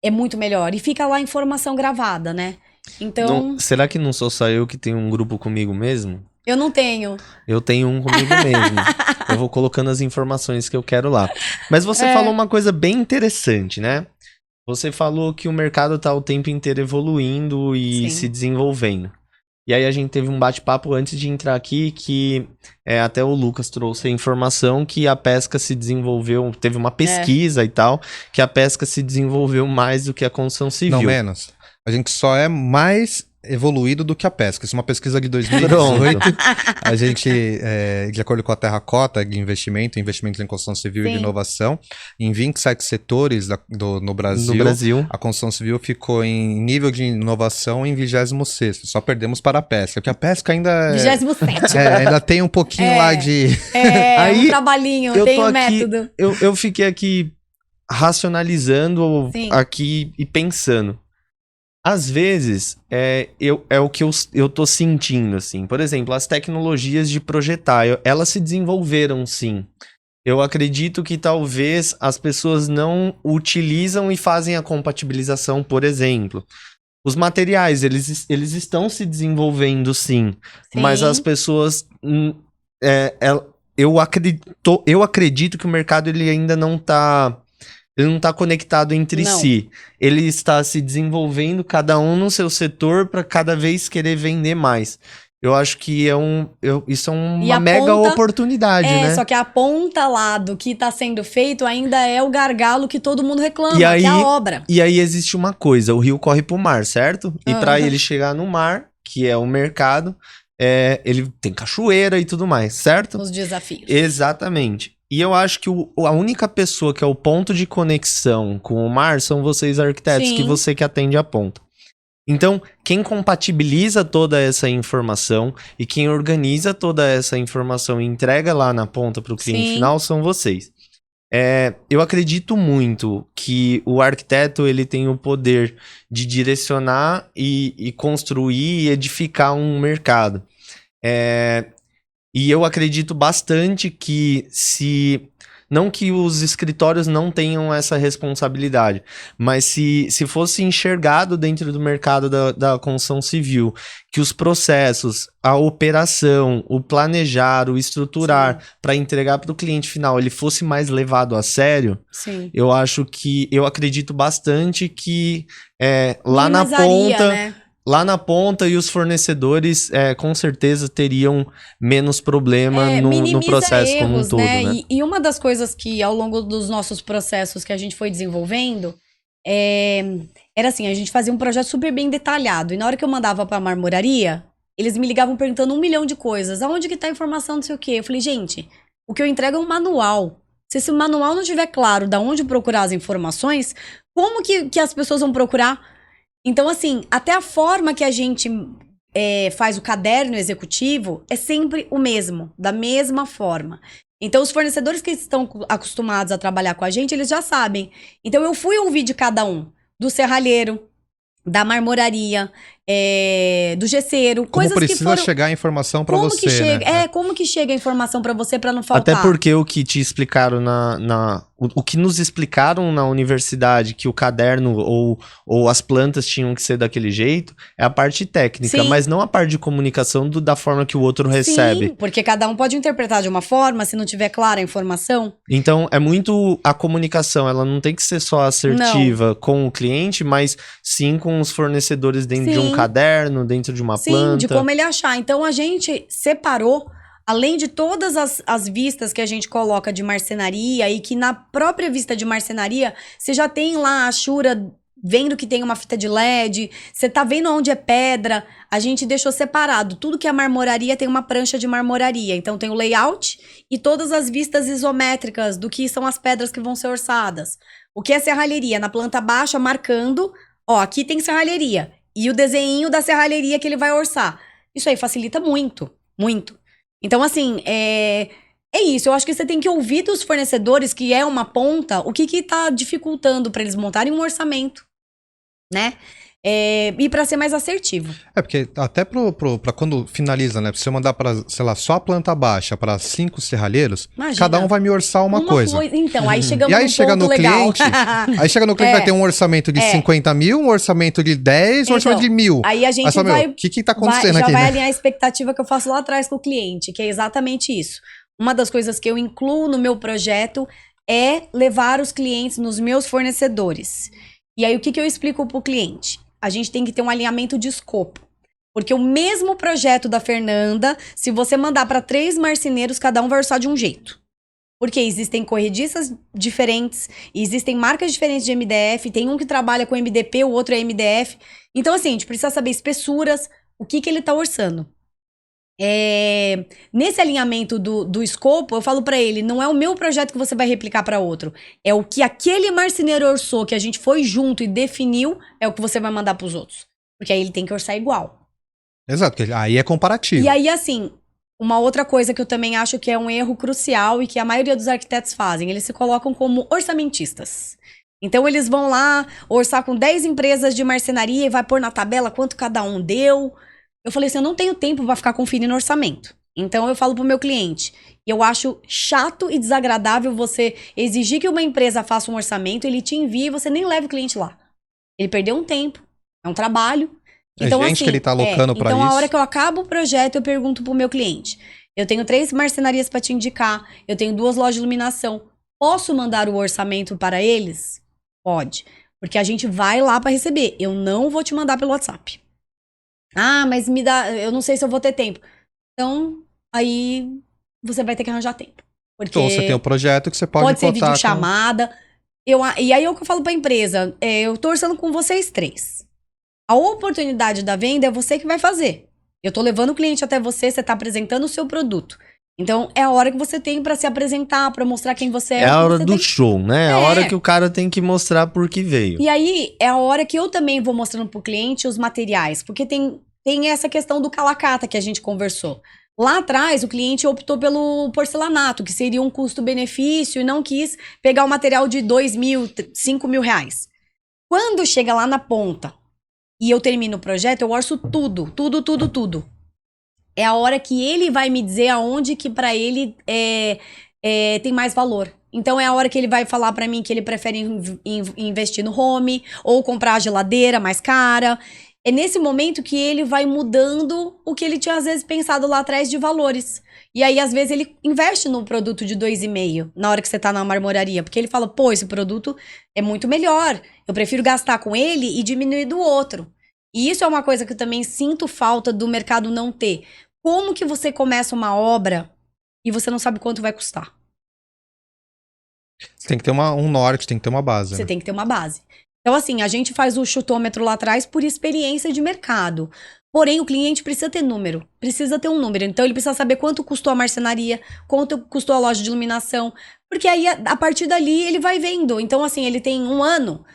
É muito melhor. E fica lá a informação gravada, né? Então... será que não sou só eu que tenho um grupo comigo mesmo? Eu não tenho. Eu tenho um comigo mesmo. Eu vou colocando as informações que eu quero lá. Mas você falou uma coisa bem interessante, né? Você falou que o mercado tá o tempo inteiro evoluindo e se desenvolvendo. E aí a gente teve um bate-papo antes de entrar aqui que até o Lucas trouxe a informação que a pesca se desenvolveu, teve uma pesquisa e tal, que a pesca se desenvolveu mais do que a construção civil. Não menos. A gente só é mais evoluído do que a pesca. Isso é uma pesquisa de 2018. A gente, de acordo com a Terracota de investimentos em construção civil e de inovação, em 27 setores no Brasil, a construção civil ficou em nível de inovação em 26º. Só perdemos para a pesca, porque a pesca ainda... 27º. Ainda tem um pouquinho lá de... Aí, um trabalhinho, tem um método. Eu fiquei aqui racionalizando aqui e pensando. Às vezes, é o que eu tô sentindo, assim. Por exemplo, as tecnologias de projetar, elas se desenvolveram, sim. Eu acredito que talvez as pessoas não utilizam e fazem a compatibilização, por exemplo. Os materiais, eles estão se desenvolvendo, sim. Mas as pessoas... eu acredito que o mercado ele ainda não tá... Ele não está conectado entre si. Ele está se desenvolvendo, cada um no seu setor, para cada vez querer vender mais. Eu acho que isso é uma mega oportunidade, né? Só que a ponta lá do que está sendo feito ainda é o gargalo que todo mundo reclama, que é a obra. E aí existe uma coisa, o rio corre pro mar, certo? E para ele chegar no mar, que é o mercado, ele tem cachoeira e tudo mais, certo? Os desafios. Exatamente. E eu acho que a única pessoa que é o ponto de conexão com o mar são vocês arquitetos, que você que atende a ponta. Então, quem compatibiliza toda essa informação e quem organiza toda essa informação e entrega lá na ponta para o cliente final são vocês. Eu acredito muito que o arquiteto ele tem o poder de direcionar e construir e edificar um mercado. E eu acredito bastante que se Não que os escritórios não tenham essa responsabilidade, mas se fosse enxergado dentro do mercado da construção civil, que os processos, a operação, o planejar, o estruturar para entregar para o cliente final, ele fosse mais levado a sério, Sim. eu acredito bastante que lá na ponta... né? Lá na ponta, e os fornecedores, com certeza, teriam menos problema no processo erros, como um todo, né? E uma das coisas que, ao longo dos nossos processos que a gente foi desenvolvendo, era assim, a gente fazia um projeto super bem detalhado. E na hora que eu mandava pra marmoraria, eles me ligavam perguntando 1 milhão de coisas. Aonde que tá a informação, não sei o quê. Eu falei, gente, o que eu entrego é um manual. Se esse manual não estiver claro de onde procurar as informações, como que as pessoas vão procurar? Então, assim, até a forma que a gente faz o caderno executivo é sempre o mesmo, da mesma forma. Então, os fornecedores que estão acostumados a trabalhar com a gente, eles já sabem. Então, eu fui ouvir de cada um, do serralheiro, da marmoraria, do gesseiro, como precisa chegar a informação para você, que chega, né? Como que chega a informação para você para não faltar? Até porque o que te explicaram o que nos explicaram na universidade, que o caderno ou as plantas tinham que ser daquele jeito, é a parte técnica, Sim. mas não a parte de comunicação da forma que o outro recebe. Sim, porque cada um pode interpretar de uma forma, se não tiver clara a informação. Então, é muito a comunicação, ela não tem que ser só assertiva com o cliente, mas sim com os fornecedores dentro de um caderno, dentro de uma planta. Sim, de como ele achar. Então, a gente separou, além de todas as vistas que a gente coloca de marcenaria, e que na própria vista de marcenaria, você já tem lá a Ashura vendo que tem uma fita de LED, você tá vendo onde é pedra, a gente deixou separado. Tudo que é marmoraria tem uma prancha de marmoraria. Então, tem o layout e todas as vistas isométricas do que são as pedras que vão ser orçadas. O que é serralheria? Na planta baixa, marcando, aqui tem serralheria. E o desenho da serralheria que ele vai orçar. Isso aí facilita muito, muito. Então, assim, é isso. Eu acho que você tem que ouvir dos fornecedores, que é uma ponta, o que tá dificultando para eles montarem um orçamento, né? E para ser mais assertivo. Porque até pra quando finaliza, né? Se você mandar pra, sei lá, só a planta baixa para 5 serralheiros, Imagina, cada um vai me orçar uma coisa. Então, aí chegamos E aí num chega ponto no legal. cliente, vai ter um orçamento de 50 mil, um orçamento de 10, um orçamento de 1.000. Aí a gente o que tá acontecendo aqui, já vai né? alinhar a expectativa que eu faço lá atrás com o cliente, que é exatamente isso. Uma das coisas que eu incluo no meu projeto é levar os clientes nos meus fornecedores. E aí, o que eu explico pro cliente? A gente tem que ter um alinhamento de escopo. Porque o mesmo projeto da Fernanda, se você mandar para 3 marceneiros, cada um vai orçar de um jeito. Porque existem corrediças diferentes, existem marcas diferentes de MDF, tem um que trabalha com MDP, o outro é MDF. Então, assim, a gente precisa saber espessuras, o que ele tá orçando. Nesse alinhamento do escopo, eu falo pra ele, não é o meu projeto que você vai replicar pra outro, é o que aquele marceneiro orçou, que a gente foi junto e definiu, é o que você vai mandar pros outros, porque aí ele tem que orçar igual. Exato, porque aí é comparativo. E aí, assim, uma outra coisa que eu também acho que é um erro crucial e que a maioria dos arquitetos fazem, eles se colocam como orçamentistas. Então eles vão lá orçar com 10 empresas de marcenaria e vai pôr na tabela quanto cada um deu. Eu falei assim, eu não tenho tempo para ficar conferindo orçamento. Então eu falo pro meu cliente, eu acho chato e desagradável você exigir que uma empresa faça um orçamento, ele te envia e você nem leva o cliente lá. Ele perdeu um tempo, é um trabalho. Então, gente assim, que ele tá alocando pra então isso. A hora que eu acabo o projeto, eu pergunto pro meu cliente, eu tenho 3 marcenarias para te indicar, eu tenho 2 lojas de iluminação, posso mandar o orçamento para eles? Pode, porque a gente vai lá para receber, eu não vou te mandar pelo WhatsApp. Ah, mas me dá, eu não sei se eu vou ter tempo. Então, aí você vai ter que arranjar tempo. Porque então você tem o projeto que você pode ser videochamada. E aí é o que eu falo pra empresa, eu tô orçando com vocês 3. A oportunidade da venda é você que vai fazer. Eu tô levando o cliente até você tá apresentando o seu produto. Então, é a hora que você tem pra se apresentar, pra mostrar quem você é. É a hora do show, né? É a hora que o cara tem que mostrar por que veio. E aí, é a hora que eu também vou mostrando pro cliente os materiais. Porque tem essa questão do calacata que a gente conversou. Lá atrás, o cliente optou pelo porcelanato, que seria um custo-benefício, e não quis pegar o material de 2.000, 5.000 reais. Quando chega lá na ponta e eu termino o projeto, eu orço tudo. É a hora que ele vai me dizer aonde que pra ele tem mais valor. Então é a hora que ele vai falar pra mim que ele prefere investir no home ou comprar a geladeira mais cara. É nesse momento que ele vai mudando o que ele tinha às vezes pensado lá atrás de valores. E aí, às vezes, ele investe num produto de 2,5 na hora que você tá na marmoraria. Porque ele fala, pô, esse produto é muito melhor. Eu prefiro gastar com ele e diminuir do outro. E isso é uma coisa que eu também sinto falta do mercado não ter. Como que você começa uma obra e você não sabe quanto vai custar? Você tem que ter um norte, tem que ter uma base. Você tem que ter uma base. Então, assim, a gente faz o chutômetro lá atrás por experiência de mercado. Porém, o cliente precisa ter número, precisa ter um número. Então, ele precisa saber quanto custou a marcenaria, quanto custou a loja de iluminação. Porque aí, a partir dali, ele vai vendo. Então, assim, ele tem 1 ano,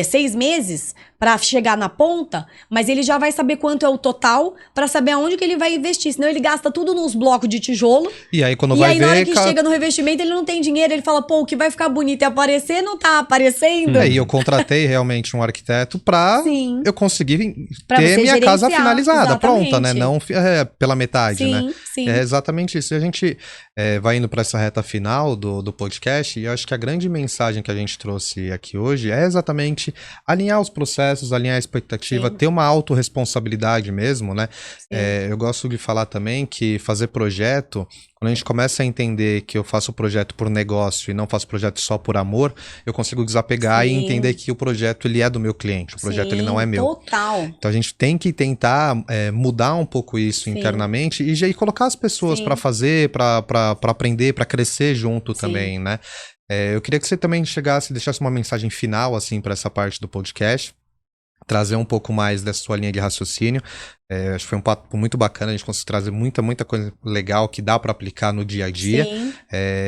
6 meses para chegar na ponta, mas ele já vai saber quanto é o total para saber aonde que ele vai investir. Senão ele gasta tudo nos blocos de tijolo. E aí quando vai ver... na hora que chega no revestimento, ele não tem dinheiro. Ele fala, pô, o que vai ficar bonito e aparecer não tá aparecendo. E eu contratei realmente um arquiteto pra eu conseguir ter minha casa finalizada, exatamente. Pronta, né? Não pela metade, né? Sim. É exatamente isso. E a gente vai indo pra essa reta final do podcast, e eu acho que a grande mensagem que a gente trouxe aqui hoje é exatamente alinhar os processos, alinhar a expectativa, ter uma autorresponsabilidade mesmo, né? Eu gosto de falar também que fazer projeto, quando a gente começa a entender que eu faço o projeto por negócio e não faço projeto só por amor, eu consigo desapegar e entender que o projeto ele é do meu cliente, o projeto ele não é meu. Total. Então a gente tem que tentar mudar um pouco isso internamente e colocar as pessoas para fazer, para aprender, para crescer junto também, né? Eu queria que você também deixasse uma mensagem final assim para essa parte do podcast. Trazer um pouco mais da sua linha de raciocínio. Acho que foi um papo muito bacana, a gente conseguiu trazer muita coisa legal que dá para aplicar no dia a dia.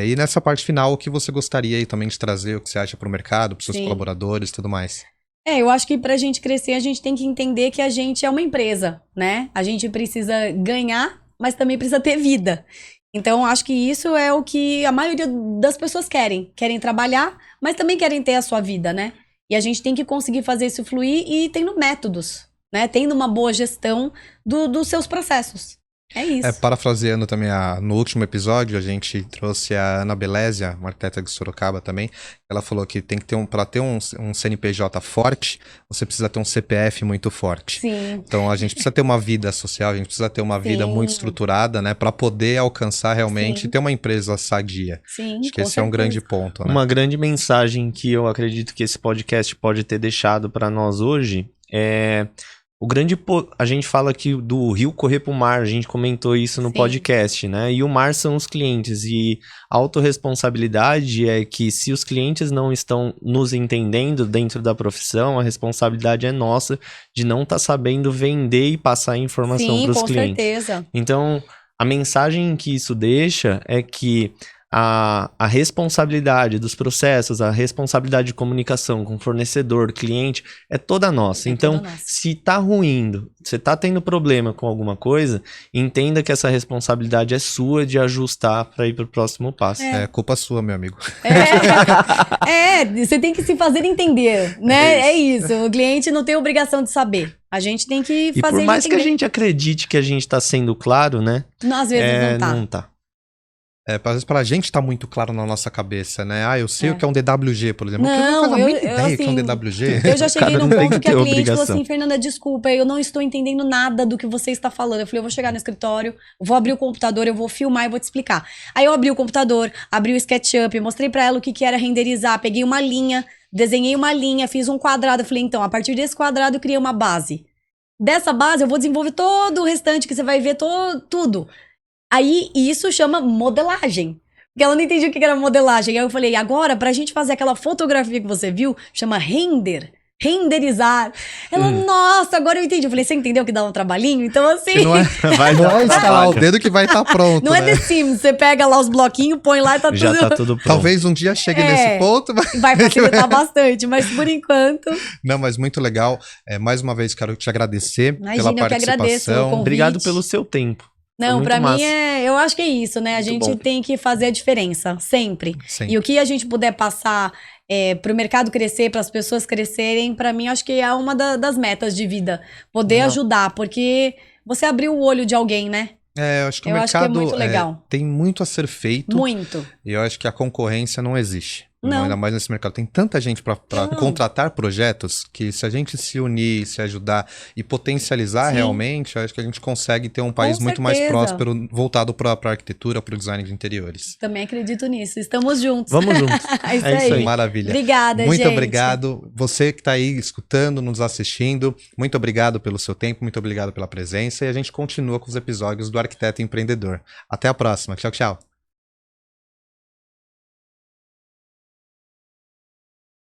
E nessa parte final, o que você gostaria aí também de trazer, o que você acha para o mercado, para os seus colaboradores e tudo mais? Eu acho que para a gente crescer, a gente tem que entender que a gente é uma empresa, né? A gente precisa ganhar, mas também precisa ter vida. Então, acho que isso é o que a maioria das pessoas querem. Querem trabalhar, mas também querem ter a sua vida, né? E a gente tem que conseguir fazer isso fluir e tendo métodos, né? Tendo uma boa gestão dos seus processos. É isso. Parafraseando também, no último episódio, a gente trouxe a Ana Belésia, uma arquiteta de Sorocaba também. Ela falou que tem que ter para ter um CNPJ forte, você precisa ter um CPF muito forte. Sim. Então, a gente precisa ter uma vida social, a gente precisa ter uma vida muito estruturada, né? Para poder alcançar realmente e ter uma empresa sadia. Sim, acho que esse é um grande ponto, né? Uma grande mensagem que eu acredito que esse podcast pode ter deixado para nós hoje é... A gente fala aqui do rio correr pro mar, a gente comentou isso no podcast, né? E o mar são os clientes, e a autorresponsabilidade é que se os clientes não estão nos entendendo dentro da profissão, a responsabilidade é nossa de não estar sabendo vender e passar informação para os clientes. Com certeza. Então, a mensagem que isso deixa é que a responsabilidade dos processos, a responsabilidade de comunicação com fornecedor, cliente, é toda nossa. Então, se tá ruindo, você tá tendo problema com alguma coisa, entenda que essa responsabilidade é sua de ajustar para ir pro próximo passo. É culpa sua, meu amigo. Você tem que se fazer entender, né? É isso. O cliente não tem obrigação de saber. A gente tem que fazer ele entender. E por mais que a gente acredite que a gente tá sendo claro, né? Às vezes não tá. Às vezes pra gente tá muito claro na nossa cabeça, né? Eu sei o que é um DWG, por exemplo. Não, eu não muita ideia que é um DWG. Eu já cheguei num ponto que a cliente falou assim, Fernanda, desculpa, eu não estou entendendo nada do que você está falando. Eu falei, eu vou chegar no escritório, vou abrir o computador, eu vou filmar e vou te explicar. Aí eu abri o computador, abri o SketchUp, mostrei pra ela o que era renderizar, peguei uma linha, desenhei uma linha, fiz um quadrado. Eu falei, então, a partir desse quadrado eu criei uma base. Dessa base eu vou desenvolver todo o restante, que você vai ver tudo. Aí, isso chama modelagem. Porque ela não entendia o que era modelagem. Aí eu falei, agora, pra gente fazer aquela fotografia que você viu, chama renderizar. Ela, nossa, agora eu entendi. Eu falei, você entendeu que dá um trabalhinho? Então, assim... Não é instalar o dedo que vai estar pronto, Não é The Sims, você pega lá os bloquinhos, põe lá e tá já tá tudo pronto. Talvez um dia chegue nesse ponto. Vai facilitar bastante, mas por enquanto... Não, mas muito legal. Mais uma vez, quero te agradecer pela participação. Eu que agradeço o convite. Obrigado pelo seu tempo. Não, pra mim eu acho que é isso, né? A gente tem que fazer a diferença, sempre. E o que a gente puder passar pro mercado crescer, para as pessoas crescerem, pra mim acho que é uma das metas de vida. Poder ajudar, porque você abriu o olho de alguém, né? Eu acho que o mercado acho que é muito legal. Tem muito a ser feito. Muito. E eu acho que a concorrência não existe. Não. Ainda mais nesse mercado. Tem tanta gente para contratar projetos que se a gente se unir, se ajudar e potencializar realmente, eu acho que a gente consegue ter um país muito mais próspero, voltado para a arquitetura, para o design de interiores. Também acredito nisso. Estamos juntos. Vamos juntos. É isso aí. Maravilha. Obrigada, muito gente. Obrigado. Você que está aí escutando, nos assistindo, muito obrigado pelo seu tempo, muito obrigado pela presença. E a gente continua com os episódios do Arquiteto Empreendedor. Até a próxima. Tchau, tchau.